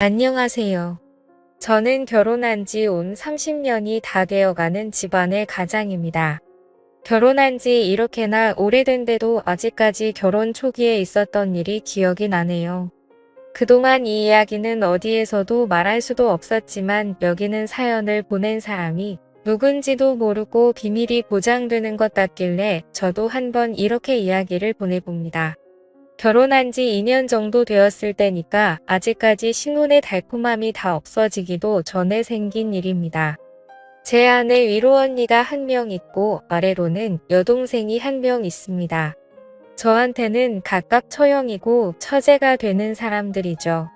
안녕하세요. 저는 결혼한 지 온 30년이 다 되어가는 집안의 가장입니다. 결혼한 지 이렇게나 오래된데도 아직까지 결혼 초기에 있었던 일이 기억이 나네요. 그동안 이 이야기는 어디에서도 말할 수도 없었지만 여기는 사연을 보낸 사람이 누군지도 모르고 비밀이 보장되는 것 같길래 저도 한번 이렇게 이야기를 보내봅니다. 결혼한 지 2년 정도 되었을 때니까 아직까지 신혼의 달콤함이 다 없어지기도 전에 생긴 일입니다. 제 안에 위로 언니가 한 명 있고 아래로는 여동생이 한 명 있습니다. 저한테는 각각 처형이고 처제가 되는 사람들이죠.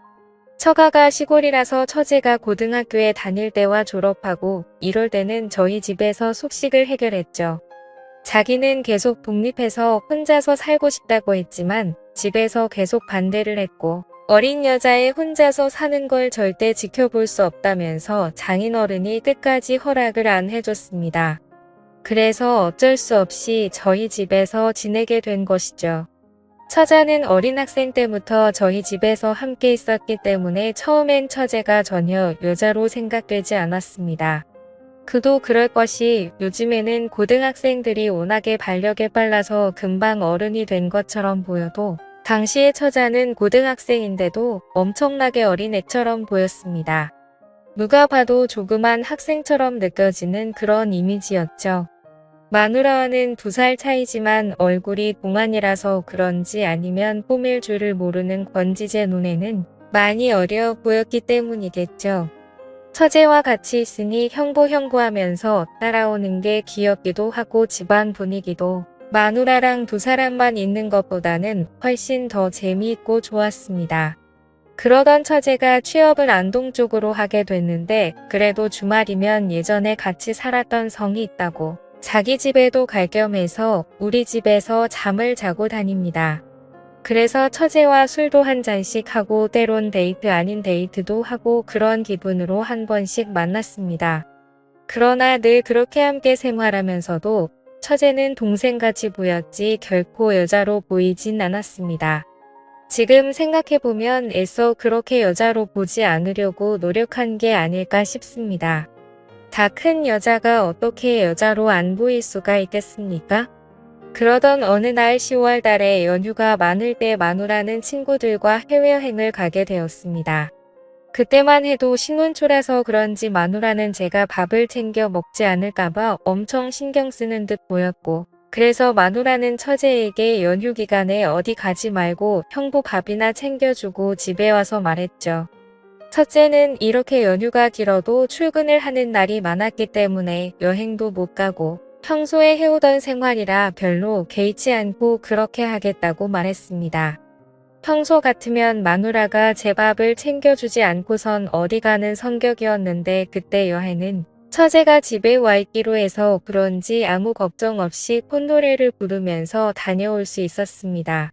처가가 시골이라서 처제가 고등학교에 다닐 때와 졸업하고 이럴 때는 저희 집에서 숙식을 해결했죠. 자기는 계속 독립해서 혼자서 살고 싶다고 했지만 집에서 계속 반대를 했고 어린 여자애 혼자서 사는 걸 절대 지켜볼 수 없다면서 장인어른이 끝까지 허락을 안 해줬습니다. 그래서 어쩔 수 없이 저희 집에서 지내게 된 것이죠. 처자는 어린 학생 때부터 저희 집에서 함께 있었기 때문에 처음엔 처제가 전혀 여자로 생각되지 않았습니다. 그도 그럴 것이 요즘에는 고등학생들이 워낙에 발력에 빨라서 금방 어른이 된 것처럼 보여도 당시의 처자는 고등학생인데도 엄청나게 어린 애처럼 보였습니다. 누가 봐도 조그만 학생처럼 느껴지는 그런 이미지였죠. 마누라와는 2살 차이지만 얼굴이 동안이라서 그런지 아니면 뽀밀 줄을 모르는 권지제 눈에는 많이 어려 보였기 때문이겠죠. 처제와 같이 있으니 형부하면서 따라오는 게 귀엽기도 하고 집안 분위기도 마누라랑 2사람만 있는 것보다는 훨씬 더 재미있고 좋았습니다. 그러던 처제가 취업을 안동 쪽으로 하게 됐는데 그래도 주말이면 예전에 같이 살았던 성이 있다고 자기 집에도 갈 겸 해서 우리 집에서 잠을 자고 다닙니다. 그래서 처제와 술도 한 잔씩 하고 때론 데이트 아닌 데이트도 하고 그런 기분으로 한 번씩 만났습니다. 그러나 늘 그렇게 함께 생활하면서도 처제는 동생같이 보였지 결코 여자로 보이진 않았습니다. 지금 생각해보면 애써 그렇게 여자로 보지 않으려고 노력한 게 아닐까 싶습니다. 다 큰 여자가 어떻게 여자로 안 보일 수가 있겠습니까? 그러던 어느 날 10월 달에 연휴가 많을 때 마누라는 친구들과 해외여행을 가게 되었습니다. 그때만 해도 신혼초라서 그런지 마누라는 제가 밥을 챙겨 먹지 않을까봐 엄청 신경 쓰는 듯 보였고 그래서 마누라는 처제에게 연휴 기간에 어디 가지 말고 형부 밥이나 챙겨주고 집에 와서 말했죠. 첫째는 이렇게 연휴가 길어도 출근을 하는 날이 많았기 때문에 여행도 못 가고 평소에 해오던 생활이라 별로 개의치 않고 그렇게 하겠다고 말했습니다. 평소 같으면 마누라가 제 밥을 챙겨주지 않고선 어디 가는 성격이었는데 그때 여행은 처제가 집에 와 있기로 해서 그런지 아무 걱정 없이 콧노래를 부르면서 다녀올 수 있었습니다.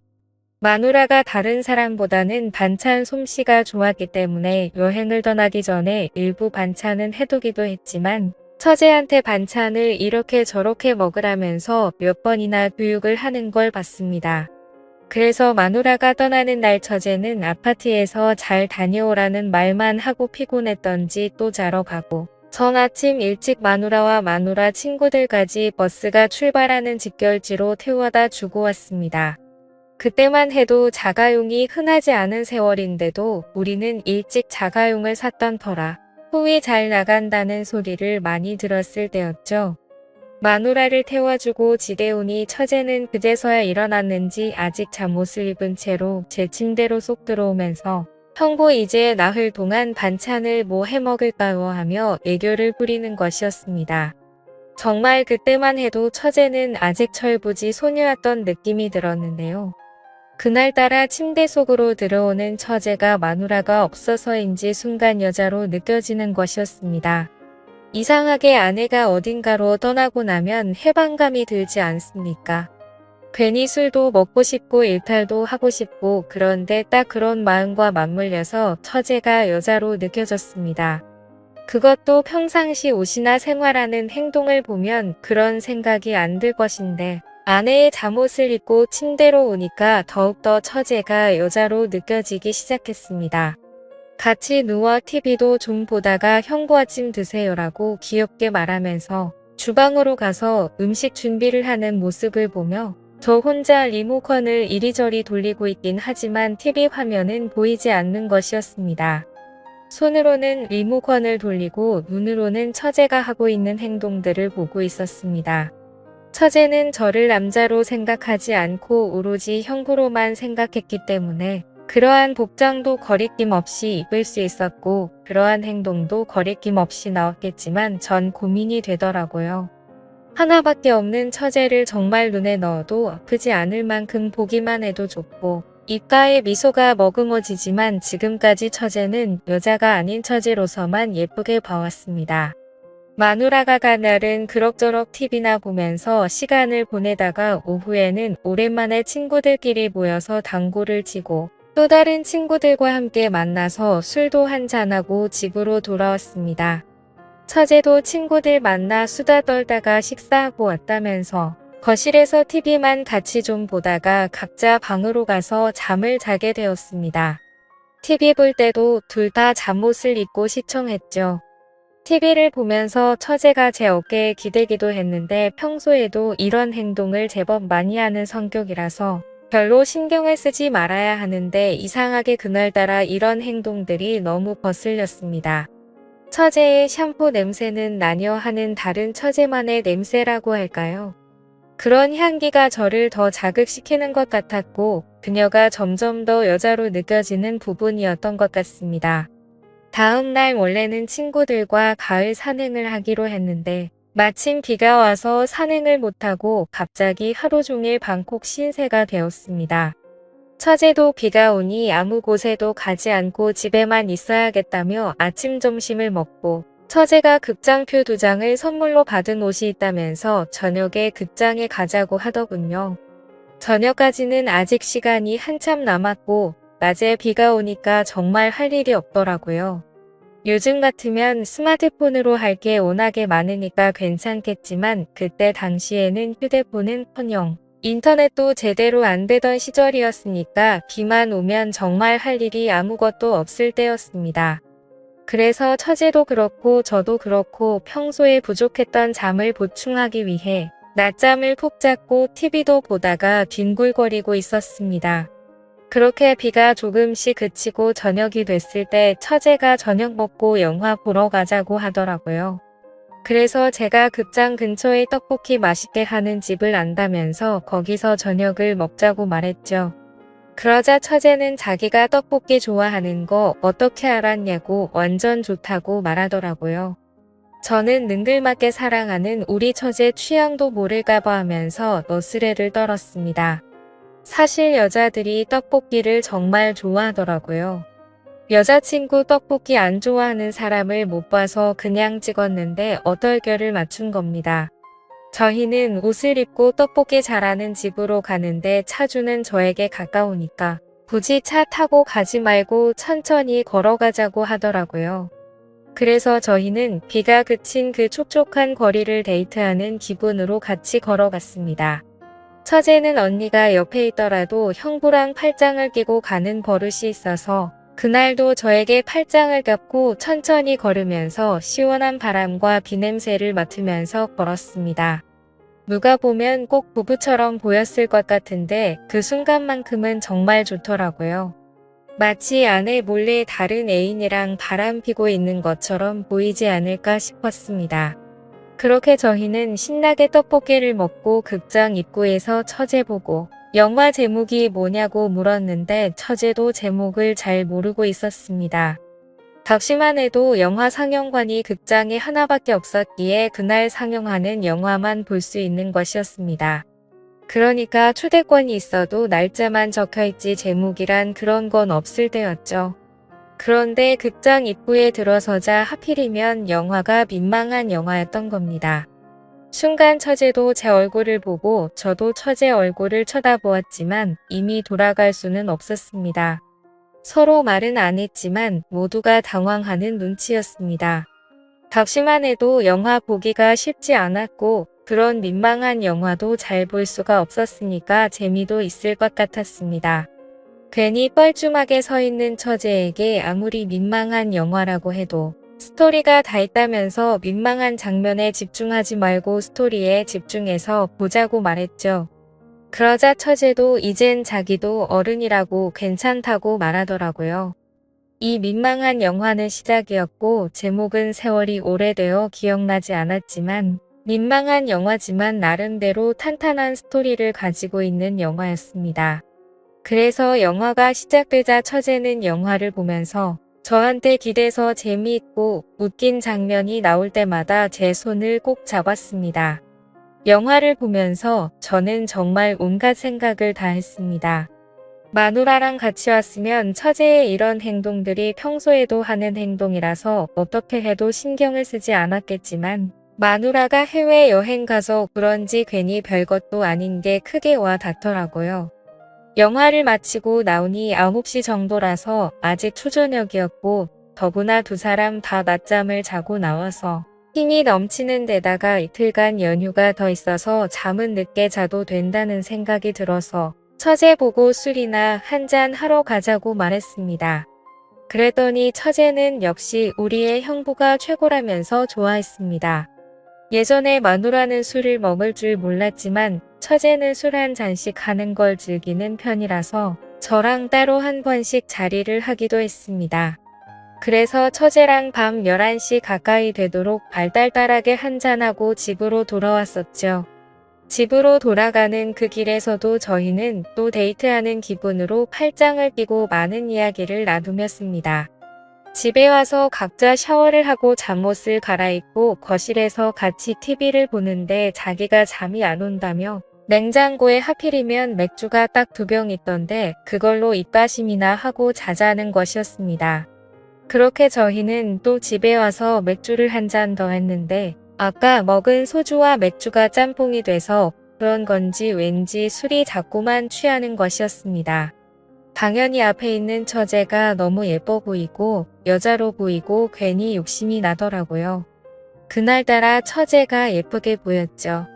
마누라가 다른 사람보다는 반찬 솜씨가 좋았기 때문에 여행을 떠나기 전에 일부 반찬은 해두기도 했지만 처제한테 반찬을 이렇게 저렇게 먹으라면서 몇 번이나 교육을 하는 걸 봤습니다. 그래서 마누라가 떠나는 날 처제는 아파트에서 잘 다녀오라는 말만 하고 피곤했던지 또 자러 가고 전 아침 일찍 마누라와 마누라 친구들까지 버스가 출발하는 직결지로 태워다 주고 왔습니다. 그때만 해도 자가용이 흔하지 않은 세월인데도 우리는 일찍 자가용을 샀던 터라 후이 잘 나간다는 소리를 많이 들었을 때였죠. 마누라를 태워주고 집에 오니 처제는 그제서야 일어났는지 아직 잠옷을 입은 채로 제 침대로 쏙 들어오면서 형부 이제 나흘 동안 반찬을 뭐 해먹을까요 하며 애교를 부리는 것이었습니다. 정말 그때만 해도 처제는 아직 철부지 소녀였던 느낌이 들었는데요. 그날따라 침대 속으로 들어오는 처제가 마누라가 없어서인지 순간 여자로 느껴지는 것이었습니다. 이상하게 아내가 어딘가로 떠나고 나면 해방감이 들지 않습니까? 괜히 술도 먹고 싶고 일탈도 하고 싶고 그런데 딱 그런 마음과 맞물려서 처제가 여자로 느껴졌습니다. 그것도 평상시 옷이나 생활하는 행동을 보면 그런 생각이 안 들 것인데 아내의 잠옷을 입고 침대로 오니까 더욱더 처제가 여자로 느껴지기 시작했습니다. 같이 누워 TV도 좀 보다가 형부 아침 드세요라고 귀엽게 말하면서 주방으로 가서 음식 준비를 하는 모습을 보며 저 혼자 리모컨을 이리저리 돌리고 있긴 하지만 TV 화면은 보이지 않는 것이었습니다. 손으로는 리모컨을 돌리고 눈으로는 처제가 하고 있는 행동들을 보고 있었습니다. 처제는 저를 남자로 생각하지 않고 오로지 형부로만 생각했기 때문에 그러한 복장도 거리낌 없이 입을 수 있었고 그러한 행동도 거리낌 없이 나왔겠지만 전 고민이 되더라고요. 하나밖에 없는 처제를 정말 눈에 넣어도 아프지 않을 만큼 보기만 해도 좋고 입가에 미소가 머금어지지만 지금까지 처제는 여자가 아닌 처제로서만 예쁘게 봐왔습니다. 마누라가 가날은 그럭저럭 TV나 보면서 시간을 보내다가 오후에는 오랜만에 친구들끼리 모여서 당구를 치고 또 다른 친구들과 함께 만나서 술도 한잔하고 집으로 돌아왔습니다. 처제도 친구들 만나 수다 떨다가 식사하고 왔다면서 거실에서 TV만 같이 좀 보다가 각자 방으로 가서 잠을 자게 되었습니다. TV 볼 때도 둘 다 잠옷을 입고 시청했죠. TV를 보면서 처제가 제 어깨에 기대기도 했는데 평소에도 이런 행동을 제법 많이 하는 성격이라서 별로 신경을 쓰지 말아야 하는데 이상하게 그날따라 이런 행동들이 너무 거슬렸습니다. 처제의 샴푸 냄새는 나녀 하는 다른 처제만의 냄새라고 할까요? 그런 향기가 저를 더 자극시키는 것 같았고 그녀가 점점 더 여자로 느껴지는 부분이었던 것 같습니다. 다음 날 원래는 친구들과 가을 산행을 하기로 했는데 마침 비가 와서 산행을 못하고 갑자기 하루 종일 방콕 신세가 되었습니다. 처제도 비가 오니 아무 곳에도 가지 않고 집에만 있어야겠다며 아침 점심을 먹고 처제가 극장표 2장을 선물로 받은 옷이 있다면서 저녁에 극장에 가자고 하더군요. 저녁까지는 아직 시간이 한참 남았고 낮에 비가 오니까 정말 할 일이 없더라고요. 요즘 같으면 스마트폰으로 할 게 워낙에 많으니까 괜찮겠지만 그때 당시에는 휴대폰은커녕 인터넷도 제대로 안 되던 시절이었으니까 비만 오면 정말 할 일이 아무것도 없을 때였습니다. 그래서 처제도 그렇고 저도 그렇고 평소에 부족했던 잠을 보충하기 위해 낮잠을 푹 잤고 TV도 보다가 뒹굴거리고 있었습니다. 그렇게 비가 조금씩 그치고 저녁이 됐을 때 처제가 저녁 먹고 영화 보러 가자고 하더라고요. 그래서 제가 극장 근처에 떡볶이 맛있게 하는 집을 안다면서 거기서 저녁을 먹자고 말했죠. 그러자 처제는 자기가 떡볶이 좋아하는 거 어떻게 알았냐고 완전 좋다고 말하더라고요. 저는 능글맞게 사랑하는 우리 처제 취향도 모를까봐 하면서 너스레를 떨었습니다. 사실 여자들이 떡볶이를 정말 좋아하더라고요. 여자친구 떡볶이 안 좋아하는 사람을 못 봐서 그냥 찍었는데 어떨결을 맞춘 겁니다. 저희는 옷을 입고 떡볶이 잘하는 집으로 가는데 차주는 저에게 가까우니까 굳이 차 타고 가지 말고 천천히 걸어가자고 하더라고요. 그래서 저희는 비가 그친 그 촉촉한 거리를 데이트하는 기분으로 같이 걸어갔습니다. 처제는 언니가 옆에 있더라도 형부랑 팔짱을 끼고 가는 버릇이 있어서 그날도 저에게 팔짱을 껴고 천천히 걸으면서 시원한 바람과 비냄새를 맡으면서 걸었습니다. 누가 보면 꼭 부부처럼 보였을 것 같은데 그 순간만큼은 정말 좋더라고요. 마치 아내 몰래 다른 애인이랑 바람 피고 있는 것처럼 보이지 않을까 싶었습니다. 그렇게 저희는 신나게 떡볶이를 먹고 극장 입구에서 처제 보고 영화 제목이 뭐냐고 물었는데 처제도 제목을 잘 모르고 있었습니다. 당시만 해도 영화 상영관이 극장에 하나밖에 없었기에 그날 상영하는 영화만 볼 수 있는 것이었습니다. 그러니까 초대권이 있어도 날짜만 적혀있지 제목이란 그런 건 없을 때였죠. 그런데 극장 입구에 들어서자 하필이면 영화가 민망한 영화였던 겁니다. 순간 처제도 제 얼굴을 보고 저도 처제 얼굴을 쳐다보았지만 이미 돌아갈 수는 없었습니다. 서로 말은 안 했지만 모두가 당황하는 눈치였습니다. 당시만 해도 영화 보기가 쉽지 않았고 그런 민망한 영화도 잘 볼 수가 없었으니까 재미도 있을 것 같았습니다. 괜히 뻘쭘하게 서 있는 처제에게 아무리 민망한 영화라고 해도 스토리가 다 있다면서 민망한 장면에 집중하지 말고 스토리에 집중해서 보자고 말했죠. 그러자 처제도 이젠 자기도 어른이라고 괜찮다고 말하더라고요. 이 민망한 영화는 시작이었고 제목은 세월이 오래되어 기억나지 않았지만 민망한 영화지만 나름대로 탄탄한 스토리를 가지고 있는 영화였습니다. 그래서 영화가 시작되자 처제는 영화를 보면서 저한테 기대서 재미있고 웃긴 장면이 나올 때마다 제 손을 꼭 잡았습니다. 영화를 보면서 저는 정말 온갖 생각을 다 했습니다. 마누라랑 같이 왔으면 처제의 이런 행동들이 평소에도 하는 행동이라서 어떻게 해도 신경을 쓰지 않았겠지만 마누라가 해외여행 가서 그런지 괜히 별것도 아닌 게 크게 와 닿더라고요. 영화를 마치고 나오니 9시 정도라서 아직 초저녁이었고 더구나 두 사람 다 낮잠을 자고 나와서 힘이 넘치는 데다가 이틀간 연휴가 더 있어서 잠은 늦게 자도 된다는 생각이 들어서 처제 보고 술이나 한잔 하러 가자고 말했습니다. 그랬더니 처제는 역시 우리의 형부가 최고라면서 좋아했습니다. 예전에 마누라는 술을 먹을 줄 몰랐지만 처제는 술 한 잔씩 하는 걸 즐기는 편이라서 저랑 따로 한 번씩 자리를 하기도 했습니다. 그래서 처제랑 밤 11시 가까이 되도록 발달달하게 한잔하고 집으로 돌아왔었죠. 집으로 돌아가는 그 길에서도 저희는 또 데이트하는 기분으로 팔짱을 끼고 많은 이야기를 나누었습니다. 집에 와서 각자 샤워를 하고 잠옷을 갈아입고 거실에서 같이 TV를 보는데 자기가 잠이 안 온다며 냉장고에 하필이면 맥주가 딱 2병 있던데 그걸로 입가심이나 하고 자자는 것이었습니다. 그렇게 저희는 또 집에 와서 맥주를 한 잔 더 했는데 아까 먹은 소주와 맥주가 짬뽕이 돼서 그런 건지 왠지 술이 자꾸만 취하는 것이었습니다. 당연히 앞에 있는 처제가 너무 예뻐 보이고 여자로 보이고 괜히 욕심이 나더라고요. 그날따라 처제가 예쁘게 보였죠.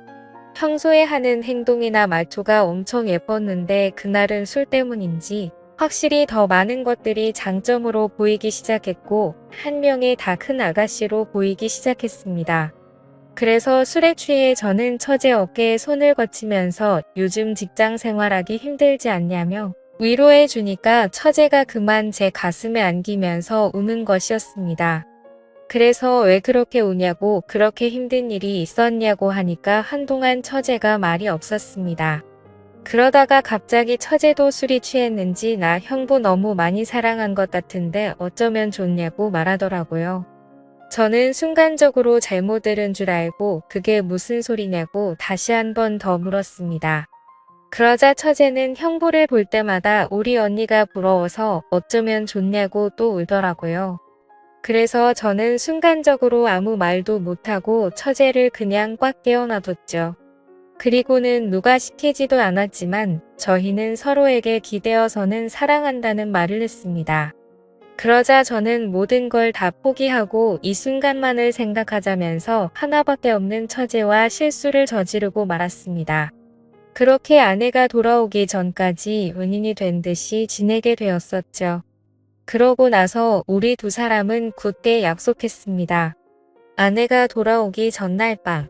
평소에 하는 행동이나 말투가 엄청 예뻤는데 그날은 술 때문인지 확실히 더 많은 것들이 장점으로 보이기 시작했고 한 명의 다 큰 아가씨로 보이기 시작했습니다. 그래서 술에 취해 저는 처제 어깨에 손을 거치면서 요즘 직장 생활하기 힘들지 않냐며 위로해 주니까 처제가 그만 제 가슴에 안기면서 우는 것이었습니다. 그래서 왜 그렇게 우냐고 그렇게 힘든 일이 있었냐고 하니까 한동안 처제가 말이 없었습니다. 그러다가 갑자기 처제도 술이 취했는지 나 형부 너무 많이 사랑한 것 같은데 어쩌면 좋냐고 말하더라고요. 저는 순간적으로 잘못 들은 줄 알고 그게 무슨 소리냐고 다시 한 번 더 물었습니다. 그러자 처제는 형부를 볼 때마다 우리 언니가 부러워서 어쩌면 좋냐고 또 울더라고요. 그래서 저는 순간적으로 아무 말도 못하고 처제를 그냥 꽉 깨어놔뒀죠. 그리고는 누가 시키지도 않았지만 저희는 서로에게 기대어서는 사랑한다는 말을 했습니다. 그러자 저는 모든 걸 다 포기하고 이 순간만을 생각하자면서 하나밖에 없는 처제와 실수를 저지르고 말았습니다. 그렇게 아내가 돌아오기 전까지 은인이 된 듯이 지내게 되었었죠. 그러고 나서 우리 두 사람은 굳게 약속했습니다. 아내가 돌아오기 전날 밤.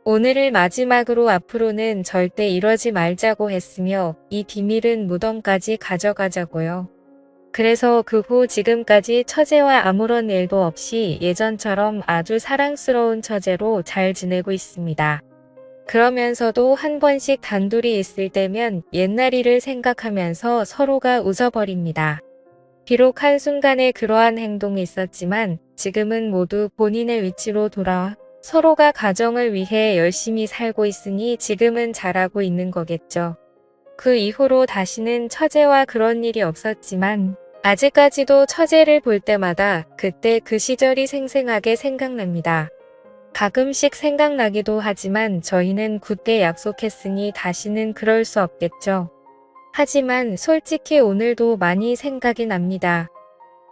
오늘을 마지막으로 앞으로는 절대 이러지 말자고 했으며 이 비밀은 무덤까지 가져가자고요. 그래서 그 후 지금까지 처제와 아무런 일도 없이 예전처럼 아주 사랑스러운 처제로 잘 지내고 있습니다. 그러면서도 한 번씩 단둘이 있을 때면 옛날 일을 생각하면서 서로가 웃어버립니다. 비록 한순간에 그러한 행동이 있었지만 지금은 모두 본인의 위치로 돌아와 서로가 가정을 위해 열심히 살고 있으니 지금은 잘하고 있는 거겠죠. 그 이후로 다시는 처제와 그런 일이 없었지만 아직까지도 처제를 볼 때마다 그때 그 시절이 생생하게 생각납니다. 가끔씩 생각나기도 하지만 저희는 굳게 약속했으니 다시는 그럴 수 없겠죠. 하지만 솔직히 오늘도 많이 생각이 납니다.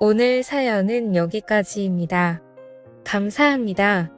오늘 사연은 여기까지입니다. 감사합니다.